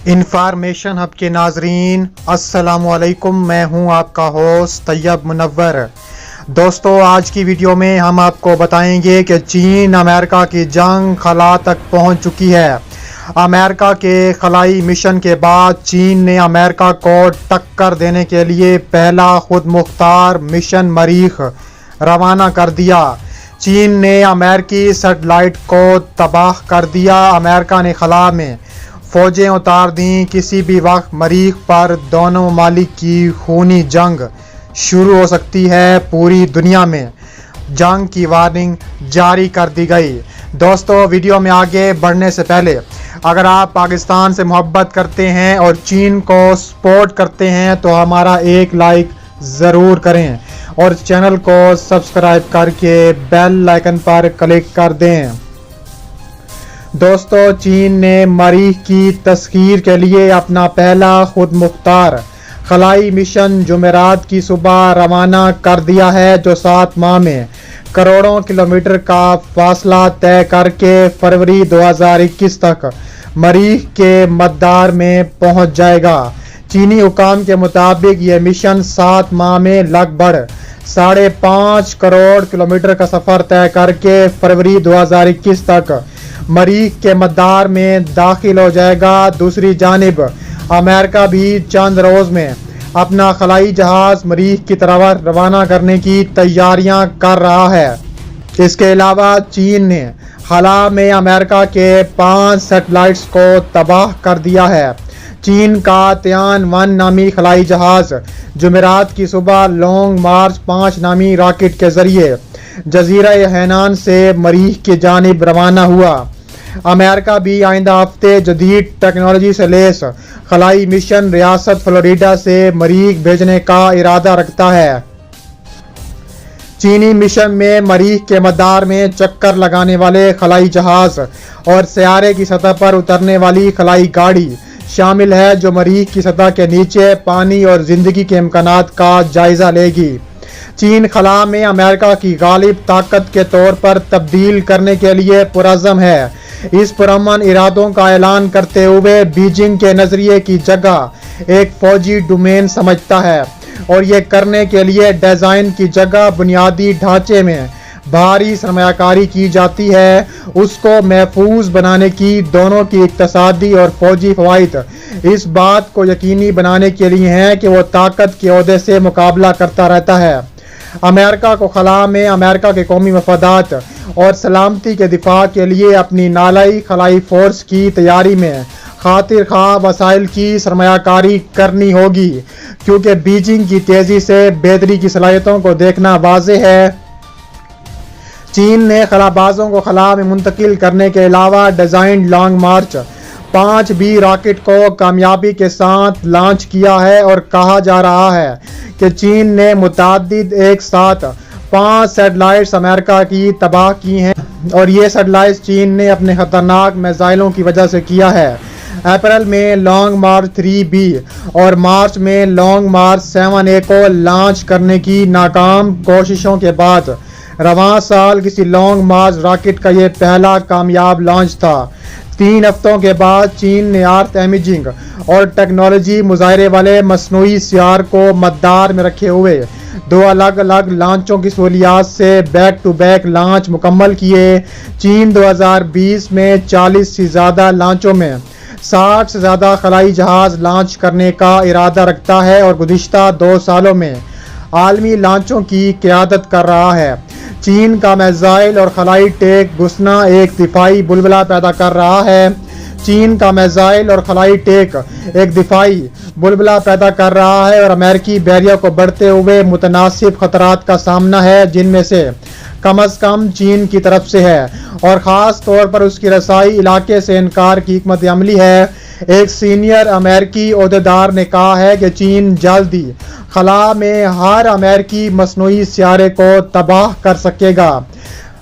Information hub کے ناظرین السلام علیکم، میں ہوں آپ کا ہوسٹ طیب منور۔ دوستو، آج کی ویڈیو میں ہم آپ کو بتائیں گے کہ چین امریکہ کی جنگ خلا تک پہنچ چکی ہے۔ امریکہ کے خلائی مشن کے بعد چین نے امریکہ کو ٹکر دینے کے لیے پہلا خود مختار مشن مریخ روانہ کر دیا۔ چین نے امریکی سیٹلائٹ کو تباہ کر دیا۔ امریکہ نے خلا میں فوجیں اتار دیں۔ کسی بھی وقت مریخ پر دونوں ممالک کی خونی جنگ شروع ہو سکتی ہے۔ پوری دنیا میں جنگ کی وارننگ جاری کر دی گئی۔ دوستو، ویڈیو میں آگے بڑھنے سے پہلے اگر آپ پاکستان سے محبت کرتے ہیں اور چین کو سپورٹ کرتے ہیں تو ہمارا ایک لائک ضرور کریں اور چینل کو سبسکرائب کر کے بیل آئکن پر کلک کر دیں۔ دوستو، چین نے مریخ کی تسخیر کے لیے اپنا پہلا خود مختار خلائی مشن جمعرات کی صبح روانہ کر دیا ہے، جو 7 ماہ میں کروڑوں کلومیٹر کا فاصلہ طے کر کے فروری 2021 تک مریخ کے مدار میں پہنچ جائے گا۔ چینی حکام کے مطابق یہ مشن 7 ماہ میں لگ بھگ 5.5 کروڑ کلومیٹر کا سفر طے کر کے فروری 2021 تک مریخ کے مدار میں داخل ہو جائے گا۔ دوسری جانب امریکہ بھی چند روز میں اپنا خلائی جہاز مریخ کی طرف روانہ کرنے کی تیاریاں کر رہا ہے۔ اس کے علاوہ چین نے خلا میں امریکہ کے 5 سیٹلائٹس کو تباہ کر دیا ہے۔ چین کا تیان-1 نامی خلائی جہاز جمعرات کی صبح لانگ مارچ 5 نامی راکٹ کے ذریعے جزیرہ ہینان سے مریخ کی جانب روانہ ہوا۔ امریکہ بھی آئندہ ہفتے جدید ٹیکنالوجی سے لیس خلائی مشن ریاست فلوریڈا سے مریخ بھیجنے کا ارادہ رکھتا ہے۔ چینی مشن میں مریخ کے مدار میں چکر لگانے والے خلائی جہاز اور سیارے کی سطح پر اترنے والی خلائی گاڑی شامل ہے، جو مریخ کی سطح کے نیچے پانی اور زندگی کے امکانات کا جائزہ لے گی۔ چین خلا میں امریکہ کی غالب طاقت کے طور پر تبدیل کرنے کے لیے پرعزم ہے۔ اس پرامن ارادوں کا اعلان کرتے ہوئے بیجنگ کے نظریے کی جگہ ایک فوجی ڈومین سمجھتا ہے اور یہ کرنے کے لیے ڈیزائن کی جگہ بنیادی ڈھانچے میں بھاری سرمایہ کاری کی جاتی ہے۔ اس کو محفوظ بنانے کی دونوں کی اقتصادی اور فوجی فوائد اس بات کو یقینی بنانے کے لیے ہیں کہ وہ طاقت کے عہدے سے مقابلہ کرتا رہتا ہے۔ امریکہ کو خلا میں امریکہ کے قومی مفادات اور سلامتی کے دفاع کے لیے اپنی نالائی خلائی فورس کی تیاری میں خاطر خواہ وسائل کی سرمایہ کاری کرنی ہوگی، کیونکہ بیجنگ کی تیزی سے بہتری کی صلاحیتوں کو دیکھنا واضح ہے۔ چین نے خلا بازوں کو خلا میں منتقل کرنے کے علاوہ design long march 5B rocket کو کامیابی کے ساتھ لانچ کیا ہے اور کہا جا رہا ہے کہ چین نے متعدد ایک ساتھ 5 سیٹلائٹس امریکہ کی تباہ کی ہیں اور یہ سیٹلائٹس چین نے اپنے خطرناک میزائلوں کی وجہ سے کیا ہے۔ اپریل میں لانگ مارچ 3B اور مارچ میں لانگ مارچ 7A کو لانچ کرنے کی ناکام کوششوں کے بعد رواں سال کسی لانگ مارچ راکٹ کا یہ پہلا کامیاب لانچ تھا۔ 3 ہفتوں کے بعد چین نے ارتھ امیجنگ اور ٹیکنالوجی مظاہرے والے مصنوعی سیار کو مدار میں رکھے ہوئے 2 الگ الگ لانچوں کی سہولیات سے بیک ٹو بیک لانچ مکمل کیے۔ چین 2020 میں 40 سے زیادہ لانچوں میں 60 سے زیادہ خلائی جہاز لانچ کرنے کا ارادہ رکھتا ہے اور گزشتہ 2 سالوں میں عالمی لانچوں کی قیادت کر رہا ہے۔ چین کا میزائل اور خلائی ٹیک گھسنا ایک دفاعی بلبلہ پیدا کر رہا ہے۔ چین کا میزائل اور خلائی ٹیک ایک دفاعی بلبلہ پیدا کر رہا ہے اور امریکی بحریہ کو بڑھتے ہوئے متناسب خطرات کا سامنا ہے، جن میں سے کم از کم چین کی طرف سے ہے اور خاص طور پر اس کی رسائی علاقے سے انکار کی حکمت عملی ہے۔ ایک سینئر امریکی عہدیدار نے کہا ہے کہ چین جلد ہی خلا میں ہر امریکی مصنوعی سیارے کو تباہ کر سکے گا۔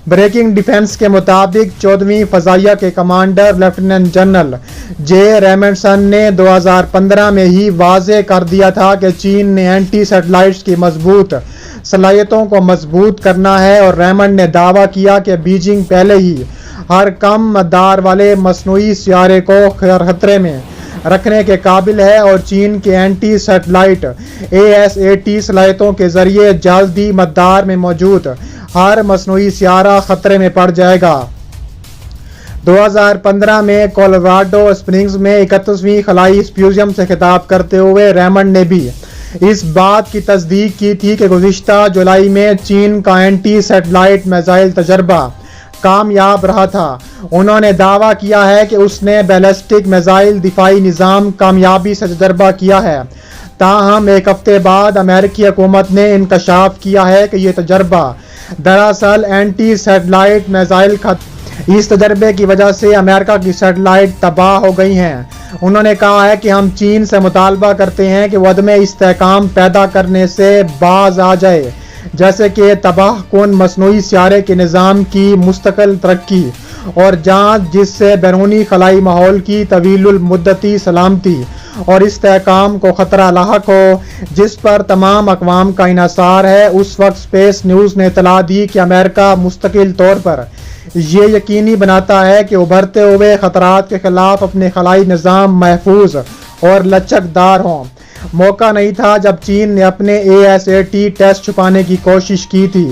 بریکنگ ڈیفنس کے مطابق 14ویں فضائیہ کے کمانڈر لیفٹیننٹ جنرل جے ریمنڈسن نے 2015 میں ہی واضح کر دیا تھا کہ چین نے اینٹی سیٹلائٹس کی مضبوط صلاحیتوں کو مضبوط کرنا ہے، اور ریمنڈ نے دعویٰ کیا کہ بیجنگ پہلے ہی ہر کم مدار والے مصنوعی سیارے کو خطرے میں रखने के काबिल है और चीन के एंटी सैटेलाइट ASAT सलाहियतों के जरिए जल्दी मदार में मौजूद हर मसनूई सियारा खतरे में पड़ जाएगा। 2015 में कोलोराडो स्प्रिंग्स में 31वीं खलाई सिम्पोजियम से खिताब करते हुए रेमंड ने भी इस बात की तस्दीक की थी कि गुज़िश्ता जुलाई में चीन का एंटी सैटेलाइट मिसाइल तजर्बा कामयाब रहा था। उन्होंने दावा किया है कि उसने बैलिस्टिक मिसाइल दिफाई निज़ाम कामयाबी से तजर्बा किया है। ताहम एक हफ्ते बाद अमेरिकी हुकूमत ने इंकशाफ किया है कि यह तजर्बा दरअसल एंटी सैटेलाइट मिसाइल इस तजर्बे की वजह से अमेरिका की सैटेलाइट तबाह हो गई हैं। उन्होंने कहा है कि हम चीन से मुतालबा करते हैं कि वो अदम इस्तेहकाम पैदा करने से बाज आ जाए, जैसे कि तबाह कुन मसनूई सियारे के निज़ाम की मुस्तकिल तरक्की और जांच, जिससे बैरूनी खलाई माहौल की तवीलुल मुद्दती सलामती और इस्तेहकाम को ख़तरा लाहक हो, जिस पर तमाम अक़वाम का इन्हिसार है। उस वक्त स्पेस न्यूज़ ने इतला दी कि अमेरिका मुस्तकिल तौर पर ये यकीनी बनाता है कि उभरते हुए ख़तरात के ख़िलाफ़ अपने खलाई निज़ाम महफूज और लचकदार हों। मौका नहीं था जब चीन ने अपने ASAT टेस्ट छुपाने की कोशिश की थी।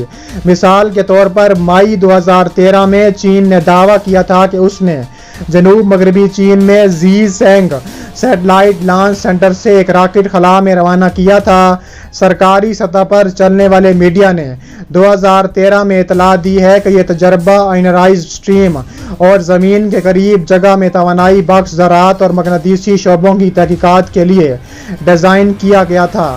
मिसाल के तौर पर मई 2013 में चीन ने दावा किया था कि उसने जनूब मगरबी चीन में ज़ीसेंग सैटेलाइट लॉन्च सेंटर से एक रॉकेट खला में रवाना किया था। सरकारी सतह पर चलने वाले मीडिया ने 2013 में इतला दी है कि यह तजर्बा आयनराइज्ड स्ट्रीम और ज़मीन के करीब जगह में तवानाई बख्श ज़राअत और मगनातीसी शोबों की तहकीकात के लिए डिज़ाइन किया गया था।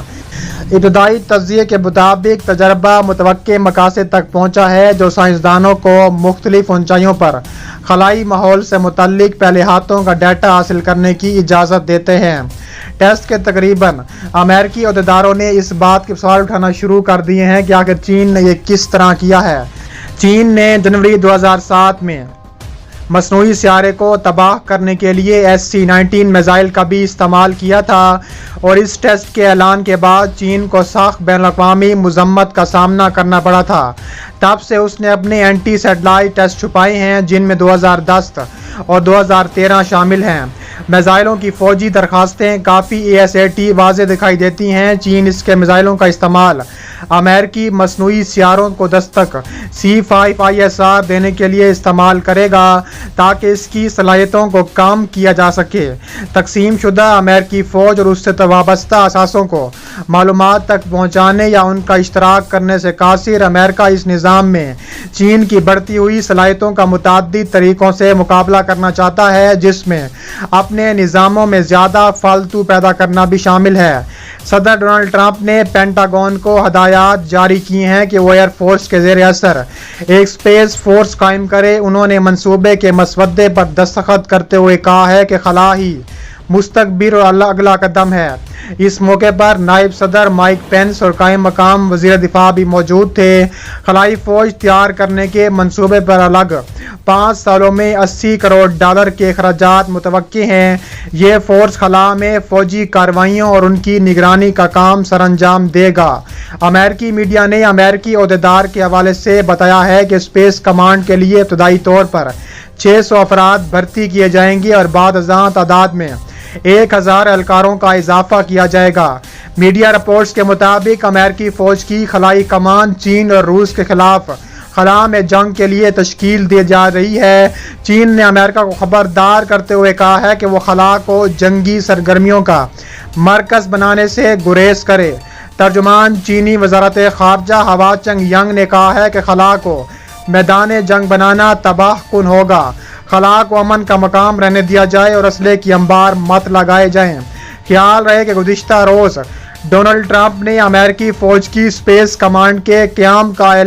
इब्तदाई तज्ज़िये के मुताबिक तजर्बा मुतवक्के मकासद तक पहुँचा है, जो साइंसदानों को मुख्तलिफ ऊंचाइयों पर खलाई माहौल से मुतल्लिक पहले हाथों का डाटा हासिल करने की इजाज़त देते हैं। टेस्ट के तकरीबन अमेरिकी अहदेदारों ने इस बात के सवाल उठाना शुरू कर दिए हैं कि आखिर चीन ने यह किस तरह किया है। चीन ने जनवरी 2007 में मसनूई सियारे को तबाह करने के लिए SC-19 मिसाइल का भी इस्तेमाल किया था और इस टेस्ट के ऐलान के बाद चीन को सख्त बैनुल-अक़वामी मज़म्मत का सामना करना पड़ा था। तब से उसने अपने एंटी सैटेलाइट टेस्ट छुपाए हैं, जिनमें 2010 और 2013 शामिल हैं। मिसाइलों की फ़ौजी दरखास्तें काफ़ी ASAT वाज़े दिखाई देती हैं। चीन इसके मिसाइलों का इस्तेमाल अमेरिकी मसनूई सियारों को दस्तक C5ISR देने के लिए इस्तेमाल करेगा, ताकि इसकी सलाहियतों को कम किया जा सके। तकसीम शुदा अमेरिकी फ़ौज और उससे वाबस्ता असासों को मालूमात तक पहुँचाने या उनका इश्तराक करने से कासिर अमेरिका इस निज़ाम में चीन की बढ़ती हुई सलाहियतों का मुतअद्दिद तरीक़ों से मुकाबला करना चाहता है, जिसमें अपने निज़ामों में ज़्यादा फालतू पैदा करना भी शामिल है। सदर डोनाल्ड ट्रंप ने पेंटागन को हदायत जारी की हैं कि वो एयरफोर्स के ज़ेर असर एक स्पेस फोर्स कायम करे। उन्होंने मंसूबे के मसवदे पर दस्तखत करते हुए कहा है कि खला ही मुस्तकबिल और अगला कदम है। इस मौके पर नायब सदर माइक पेंस और कायम मकाम वज़ीर दिफा भी मौजूद थे। खलाई फ़ौज तैयार करने के मंसूबे पर अलग 5 सालों में $80 करोड़ के अखराजात मुतवक्के हैं। ये फ़ोर्स खला में फ़ौजी कार्रवाइयों और उनकी निगरानी का काम सरअंजाम देगा। अमेरिकी मीडिया ने अमेरिकी अहदेदार के हवाले से बताया है कि स्पेस कमांड के लिए इब्तदाई तौर पर 600 अफराद भर्ती किए जाएंगे और बाद अज़ां तादाद में 1000 एहलकारों का इजाफा किया जाएगा। मीडिया रिपोर्ट्स के मुताबिक अमेरिकी फ़ौज की खलाई कमान चीन और रूस के खिलाफ खला में जंग के लिए तश्कील दी जा रही है। चीन ने अमेरिका को खबरदार करते हुए कहा है कि वो खला को जंगी सरगर्मियों का मरकज़ बनाने से गुरेज करे। तर्जुमान चीनी वज़ारत ख़ारजा हवा चंग यंग ने कहा है कि खला को मैदान जंग बनाना तबाह कुन होगा। खला को अमन का मकाम रहने दिया जाए और असले की अंबार मत लगाए जाएं। ख्याल रहे कि गुज़िश्ता रोज़ डोनाल्ड ट्रंप ने अमेरिकी फ़ौज की स्पेस कमांड के क़याम का